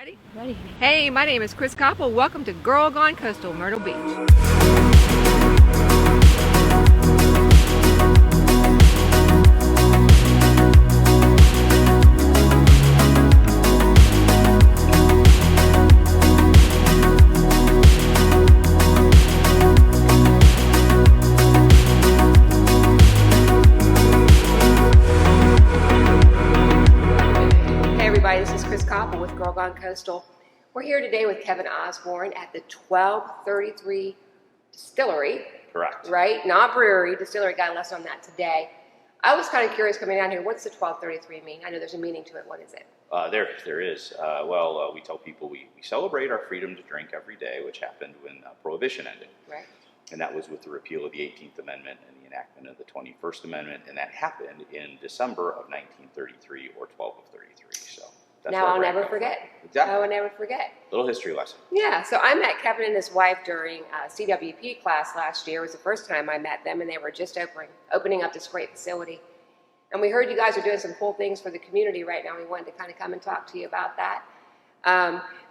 Ready? Ready. Hey, my name is Chris Koppel. Welcome to Girl Gone Coastal, Myrtle Beach. This is Chris Koppel with Girl Gone Coastal. We're here today with Kevin Osborn at the 1233 Distillery. Correct. Right? Not brewery, distillery. Got a lesson on that today. I was kind of curious coming down here, what's the 1233 mean? I know there's a meaning to it. What is it? There is. We tell people we celebrate our freedom to drink every day, which happened when Prohibition ended. Right. And that was with the repeal of the 18th Amendment and the enactment of the 21st Amendment. And that happened in December of 1933 or 12 of 33. So that's now I'll never forget. Exactly. I will never forget. Little history lesson. Yeah, so I met Kevin and his wife during CWP class last year. It was the first time I met them, and they were just opening up this great facility. And we heard you guys are doing some cool things for the community right now. We wanted to kind of come and talk to you about that.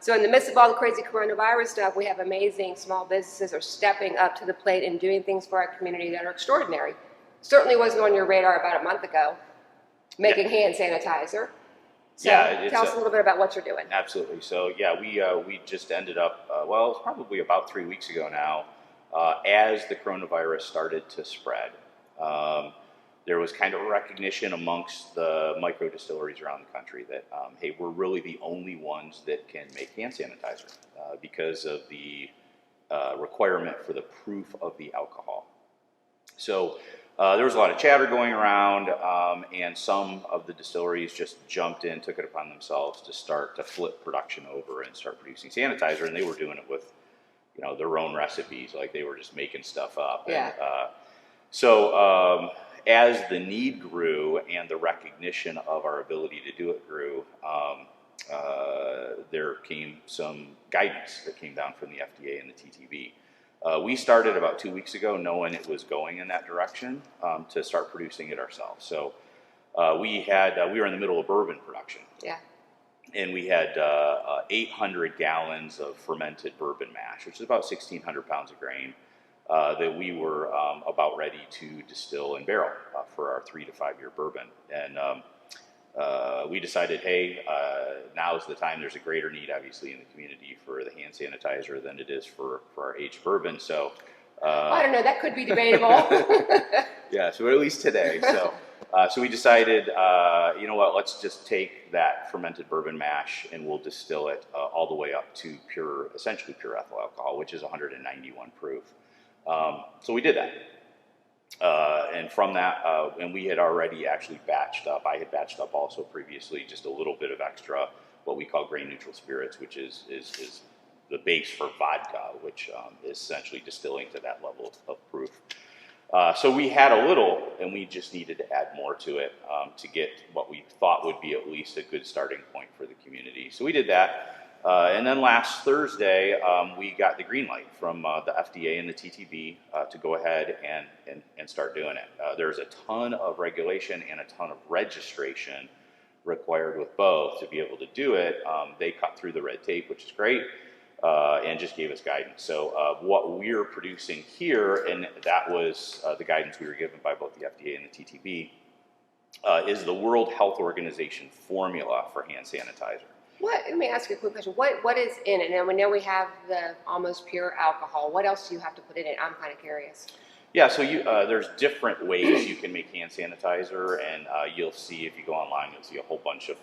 So in the midst of all the crazy coronavirus stuff, we have amazing small businesses are stepping up to the plate and doing things for our community that are extraordinary. Certainly wasn't on your radar about a month ago, making hand sanitizer. So tell us a little bit about what you're doing. Absolutely. So we just ended up, it's probably about 3 weeks ago now, as the coronavirus started to spread. There was kind of a recognition amongst the micro distilleries around the country that, hey, we're really the only ones that can make hand sanitizer because of the requirement for the proof of the alcohol. So there was a lot of chatter going around, and some of the distilleries just jumped in, took it upon themselves to start to flip production over and start producing sanitizer, and they were doing it with, their own recipes, like they were just making stuff up. Yeah. And as the need grew and the recognition of our ability to do it grew, there came some guidance that came down from the FDA and the TTB. We started about 2 weeks ago knowing it was going in that direction to start producing it ourselves. So we were in the middle of bourbon production. Yeah. And we had 800 gallons of fermented bourbon mash, which is about 1,600 pounds of grain, that we were about ready to distill and barrel for our 3 to 5 year bourbon. And we decided, hey, now's the time. There's a greater need, obviously, in the community for the hand sanitizer than it is for our aged bourbon. So I don't know. That could be debatable. Yeah, so at least today. So we decided, let's just take that fermented bourbon mash and we'll distill it all the way up to essentially pure ethyl alcohol, which is 191 proof. So we did that. And from that, and we had already actually batched up. I had batched up also previously just a little bit of extra, what we call grain neutral spirits, which is the base for vodka, which is essentially distilling to that level of proof. So we had a little, and we just needed to add more to it to get what we thought would be at least a good starting point for the community. So we did that. And then last Thursday, we got the green light from the FDA and the TTB to go ahead and start doing it. There's a ton of regulation and a ton of registration required with both to be able to do it. They cut through the red tape, which is great, and just gave us guidance. So what we're producing here, and that was the guidance we were given by both the FDA and the TTB, is the World Health Organization formula for hand sanitizer. Let me ask you a quick question. What is in it? Now we know we have the almost pure alcohol. What else do you have to put in it? I'm kind of curious. Yeah, so there's different ways you can make hand sanitizer, and you'll see if you go online, you'll see a whole bunch of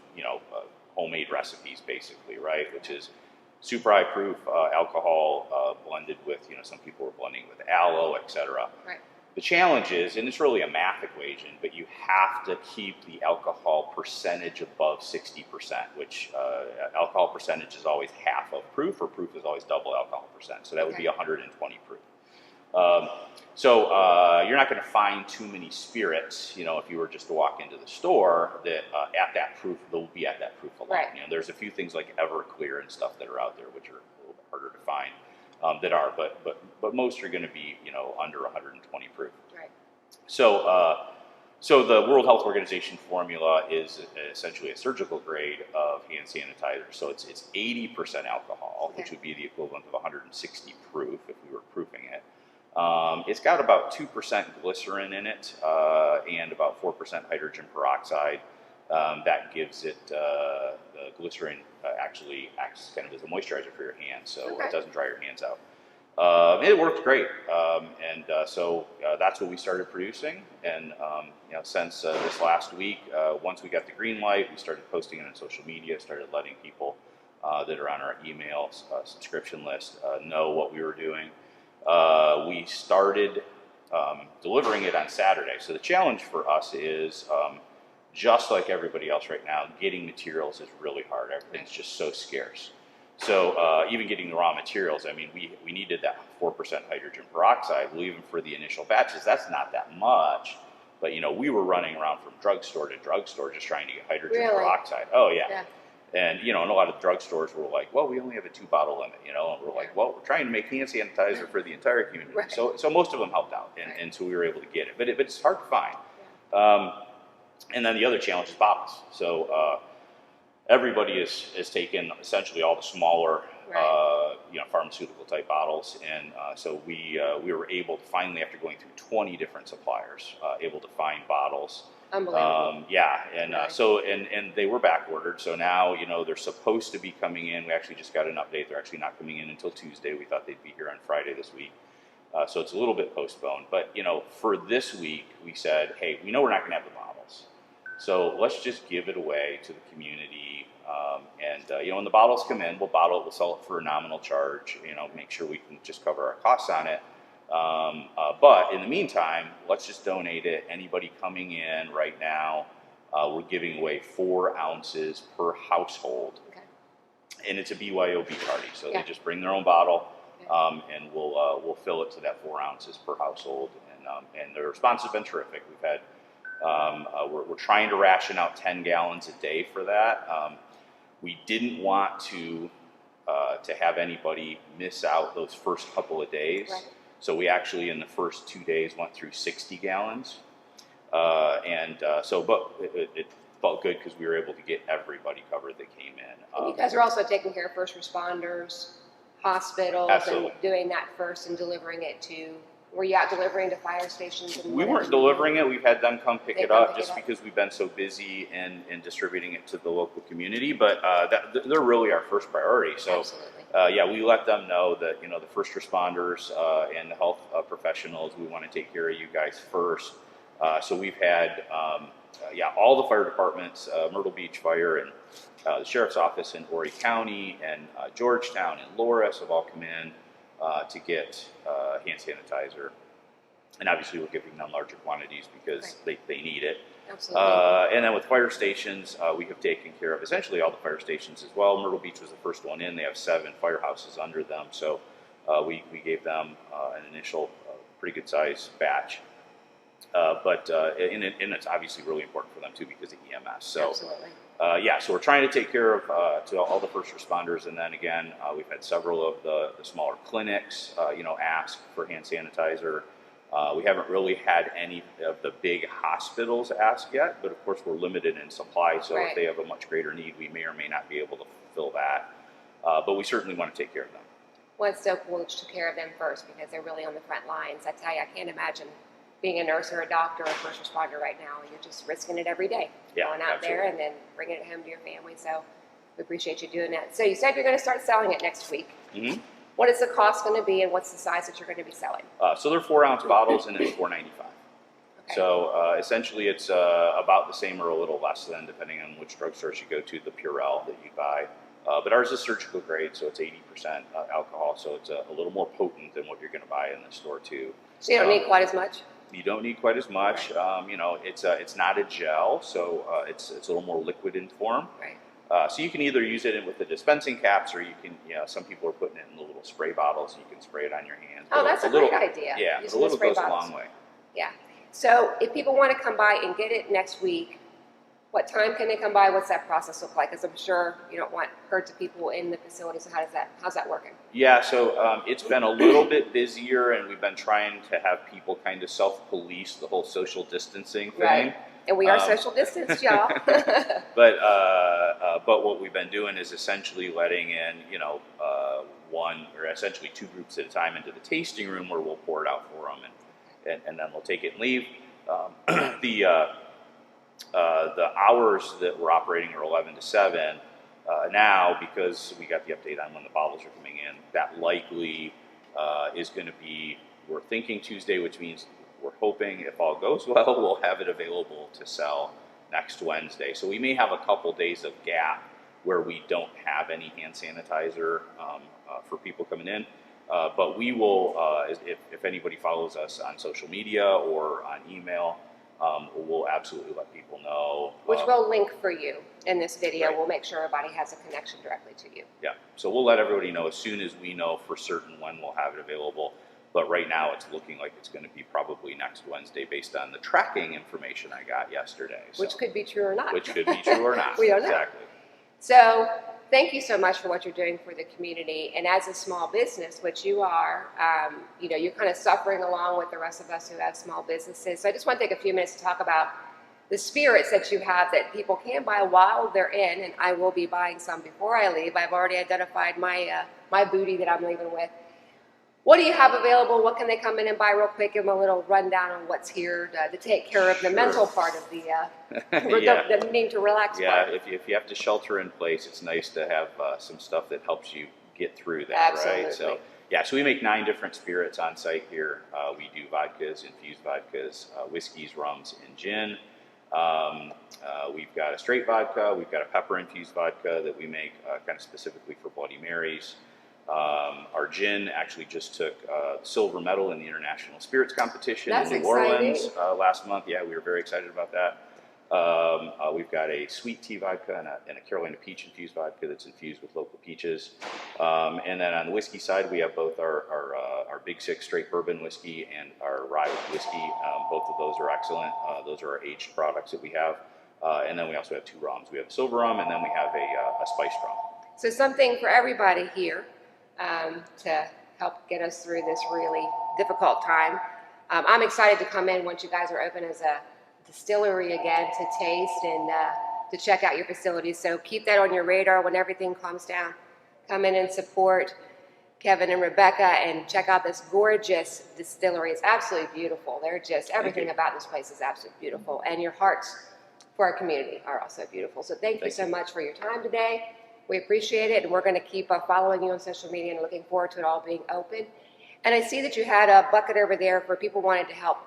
homemade recipes, basically, right? Which is super high proof alcohol blended with some people are blending with aloe, etc. Right. The challenge is, and it's really a math equation, but you have to keep the alcohol percentage above 60%, which alcohol percentage is always half of proof, or proof is always double alcohol percent. So that would be 120 proof. So you're not going to find too many spirits, if you were just to walk into the store that at that proof, they'll be at that proof alone. Right. There's a few things like Everclear and stuff that are out there, which are a little bit harder to find. That are, but most are going to be, under 120 proof. Right. So So the World Health Organization formula is essentially a surgical grade of hand sanitizer. So it's 80% alcohol, which would be the equivalent of 160 proof if we were proofing it. It's got about 2% glycerin in it and about 4% hydrogen peroxide. That gives it, the glycerin actually acts kind of as a moisturizer for your hands, so it doesn't dry your hands out. It worked great, so that's what we started producing. And since this last week, once we got the green light, we started posting it on social media, started letting people that are on our email subscription list know what we were doing. We started delivering it on Saturday. So the challenge for us is, just like everybody else right now, getting materials is really hard. Everything's just so scarce. So even getting the raw materials, I mean, we needed that 4% hydrogen peroxide. Well, even for the initial batches, that's not that much. But, we were running around from drugstore to drugstore just trying to get hydrogen peroxide. Oh, yeah. And, and a lot of drugstores were like, well, we only have a 2-bottle limit, and we're like, well, we're trying to make hand sanitizer for the entire community. Right. So most of them helped out, and so we were able to get it. But it's hard to find. And then the other challenge is bottles. So everybody is taken essentially all the smaller, pharmaceutical type bottles, and so we were able to finally, after going through 20 different suppliers, able to find bottles. Unbelievable. So they were back ordered. So now they're supposed to be coming in. We actually just got an update. They're actually not coming in until Tuesday. We thought they'd be here on Friday this week. So it's a little bit postponed. But for this week, we said, hey, we know we're not going to have the bottles, so let's just give it away to the community. When the bottles come in, we'll bottle it, we'll sell it for a nominal charge, make sure we can just cover our costs on it. But in the meantime, let's just donate it. Anybody coming in right now, we're giving away 4 ounces per household. Okay. And it's a BYOB party, so they just bring their own bottle, and we'll fill it to that 4 ounces per household. And the response has been terrific. We've had we're trying to ration out 10 gallons a day for that. We didn't want to have anybody miss out those first couple of days. Right. So we actually, in the first 2 days, went through 60 gallons. But it felt good because we were able to get everybody covered that came in. And you guys are also taking care of first responders, hospitals, Absolutely. And doing that first and delivering it to. Were you out delivering to fire stations? We weren't delivering it. We've had them come pick it up just because we've been so busy in distributing it to the local community. But they're really our first priority. So, we let them know that, the first responders and the health professionals, we want to take care of you guys first. So we've had, all the fire departments, Myrtle Beach Fire and the Sheriff's Office in Horry County and Georgetown and Loris have all come in to get hand sanitizer, and obviously we're giving them larger quantities because they need it. Absolutely. And then with fire stations, we have taken care of essentially all the fire stations as well. Myrtle Beach was the first one in. They have 7 firehouses under them, so we gave them an initial pretty good size batch. And it's obviously really important for them too because of EMS. So. Absolutely. So we're trying to take care of to all the first responders, and then again, we've had several of the smaller clinics, ask for hand sanitizer. We haven't really had any of the big hospitals ask yet, but of course we're limited in supply, so if they have a much greater need, we may or may not be able to fulfill that. But we certainly want to take care of them. Well, it's so cool that you took care of them first because they're really on the front lines. I tell you, I can't imagine being a nurse or a doctor or a first responder right now. You're just risking it every day, going out there and then bringing it home to your family. So we appreciate you doing that. So you said you're going to start selling it next week. Mm-hmm. What is the cost going to be, and what's the size that you're going to be selling? So they're 4-ounce bottles, and it's $4.95. Okay. So essentially, it's about the same or a little less than, depending on which drugstores you go to, the Purell that you buy. But ours is surgical grade, so it's 80% alcohol, so it's a little more potent than what you're going to buy in the store too. So you don't need quite as much. You don't need quite as much. Right. It's not a gel, so it's a little more liquid in form. Right. So you can either use it with the dispensing caps, or you can, some people are putting it in the little spray bottles, and you can spray it on your hands. Oh, that's a great idea. Yeah, a little goes a long way. Yeah. So if people want to come by and get it next week, What time can they come by? What's that process look like? Because I'm sure you don't want herd of people in the facility. So how's that working? Yeah, so it's been a little bit busier, and we've been trying to have people kind of self-police the whole social distancing thing. Right. And we are social distance, y'all. But what we've been doing is essentially letting in, one or essentially two groups at a time into the tasting room where we'll pour it out for them, and then they'll take it and leave. The hours that we're operating are 11 to 7. Now, because we got the update on when the bottles are coming in, that likely is going to be, we're thinking Tuesday, which means we're hoping, if all goes well, we'll have it available to sell next Wednesday. So we may have a couple days of gap where we don't have any hand sanitizer for people coming in. But we will, if anybody follows us on social media or on email, we'll absolutely let people know. Which we'll link for you in this video. Right. We'll make sure everybody has a connection directly to you. Yeah, so we'll let everybody know as soon as we know for certain when we'll have it available. But right now it's looking like it's going to be probably next Wednesday based on the tracking information I got yesterday. So, which could be true or not. Which could be true or not. We don't know. Exactly. So thank you so much for what you're doing for the community. And as a small business, which you are, you're kind of suffering along with the rest of us who have small businesses. So I just want to take a few minutes to talk about the spirits that you have that people can buy while they're in. And I will be buying some before I leave. I've already identified my booty that I'm leaving with. What do you have available? What can they come in and buy real quick? Give them a little rundown on what's here to take care of the mental part of the the need to relax part. Yeah, if you have to shelter in place, it's nice to have some stuff that helps you get through that, Absolutely. right? So we make 9 different spirits on site here. We do vodkas, infused vodkas, whiskeys, rums, and gin. We've got a straight vodka. We've got a pepper-infused vodka that we make kind of specifically for Bloody Marys. Our gin actually just took silver medal in the International Spirits Competition That's in New Orleans last month. Yeah, we were very excited about that. We've got a sweet tea vodka and a Carolina peach infused vodka that's infused with local peaches. And then on the whiskey side, we have both our Big Six straight bourbon whiskey and our rye whiskey. Both of those are excellent. Those are our aged products that we have. And then we also have 2 rums. We have a silver rum, and then we have a spiced rum. So something for everybody here to help get us through this really difficult time. I'm excited to come in once you guys are open as a distillery again to taste and to check out your facilities. So keep that on your radar when everything calms down. Come in and support Kevin and Rebecca and check out this gorgeous distillery. It's absolutely beautiful. They're just, everything about this place is absolutely beautiful. And your hearts for our community are also beautiful. So thank you so much for your time today. We appreciate it, and we're going to keep following you on social media and looking forward to it all being open. And I see that you had a bucket over there for people wanting to help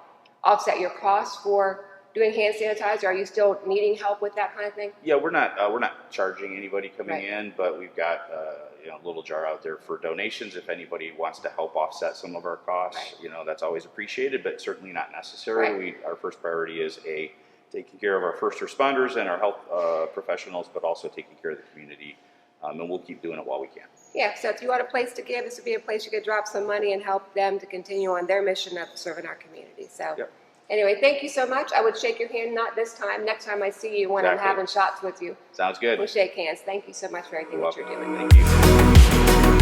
offset your costs for doing hand sanitizer. Are you still needing help with that kind of thing? Yeah, we're not charging anybody coming in, but we've got a little jar out there for donations if anybody wants to help offset some of our costs. Right. That's always appreciated, but certainly not necessary. Right. Our first priority is taking care of our first responders and our health professionals, but also taking care of the community. And we'll keep doing it while we can. Yeah, so if you want a place to give, this would be a place you could drop some money and help them to continue on their mission of serving our community. So anyway, thank you so much. I would shake your hand, not this time. Next time I see you when I'm having shots with you. Sounds good. We'll shake hands. Thank you so much for everything that you're doing. Thank you.